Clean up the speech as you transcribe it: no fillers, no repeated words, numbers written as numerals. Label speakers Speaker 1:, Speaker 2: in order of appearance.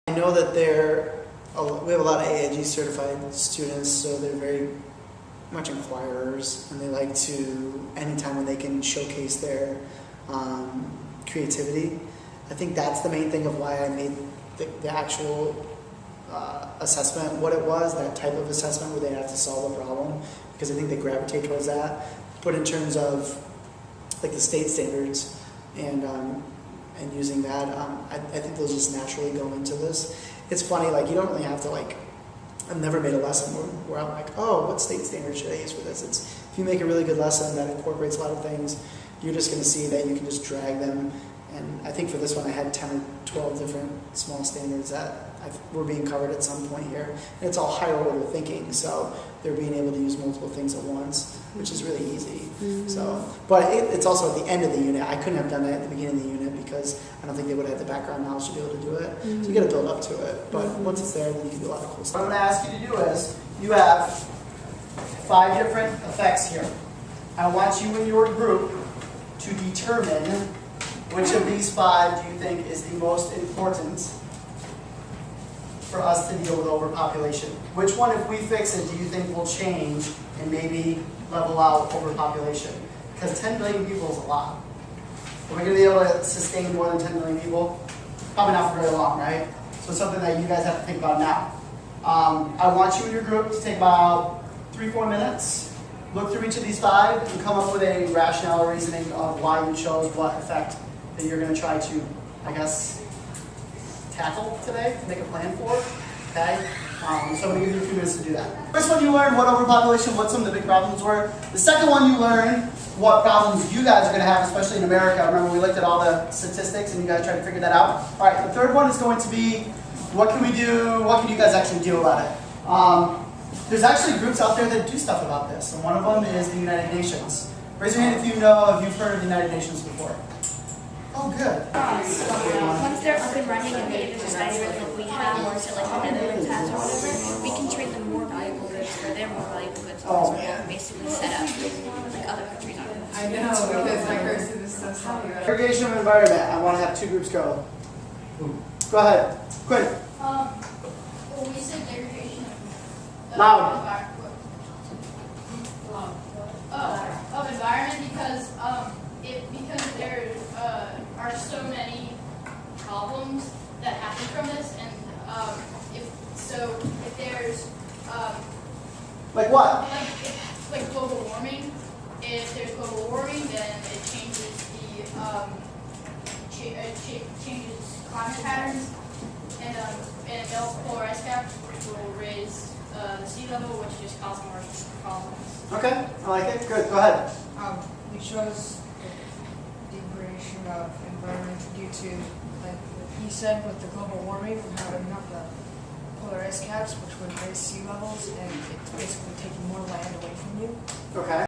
Speaker 1: I know that we have a lot of AIG certified students, so they're very much inquirers, and they like to, anytime when they can showcase their creativity. I think that's the main thing of why I made the actual assessment what it was, that type of assessment where they have to solve a problem, because I think they gravitate towards that. But in terms of like the state standards and using that, I think those just naturally go into this. It's funny, like you don't really have to like, I've never made a lesson where I'm like, oh, what state standard should I use for this? It's, if you make a really good lesson that incorporates a lot of things, you're just going to see that you can just drag them. And I think for this one I had 10 or 12 different small standards that were being covered at some point here. And it's all higher order thinking, so they're being able to use multiple things at once, which is really easy. Mm-hmm. So, but it's also at the end of the unit. I couldn't have done that at the beginning of the unit because I don't think they would have had the background knowledge to be able to do it. Mm-hmm. So you got to build up to it. But once it's there, then you can do a lot of cool stuff. What I'm going to ask you to do is, you have 5 different effects here. I want you and your group to determine which of these 5 do you think is the most important for us to deal with overpopulation? Which one, if we fix it, do you think will change and maybe level out overpopulation? Because 10 billion people is a lot. Are we going to be able to sustain more than 10 million people? Probably not for very long, right? So it's something that you guys have to think about now. I want you and your group to take about 3-4 minutes, look through each of these 5, and come up with a rationale or reasoning of why you chose what effect that you're going to try to, I guess, tackle today, to make a plan for, okay? So I'm going to give you a few minutes to do that. First one, you learned what overpopulation, what some of the big problems were. The second one, you learned what problems you guys are going to have, especially in America. Remember, we looked at all the statistics and you guys tried to figure that out. All right, the third one is going to be, what can we do, what can you guys actually do about it? There's actually groups out there that do stuff about this, and one of them is the United Nations. Raise your hand if you've heard of the United Nations before. Oh, good.
Speaker 2: Once they're up and running and they either study like we have or so like the Netherlands has or whatever, we can trade them more valuable goods for their more valuable goods because we're basically set up like other countries are.
Speaker 3: I know, because my person is so sorry.
Speaker 1: Segregation of environment. I want to have 2 groups go. Go ahead. Quick.
Speaker 4: Well, we said degradation of
Speaker 1: Loud.
Speaker 4: Of environment because there are so many problems that happen from this, and if there's
Speaker 1: Like what?
Speaker 4: like global warming, if there's global warming, then it changes changes climate patterns, and melts polar ice caps, which will raise the sea level, which just causes more problems.
Speaker 1: Okay, I like it. Good. Go ahead.
Speaker 3: We chose the degradation of environment due to, like what he said, with the global warming, from having up the polar ice caps, which would raise sea levels, and it's basically taking more land away from you.
Speaker 1: Okay.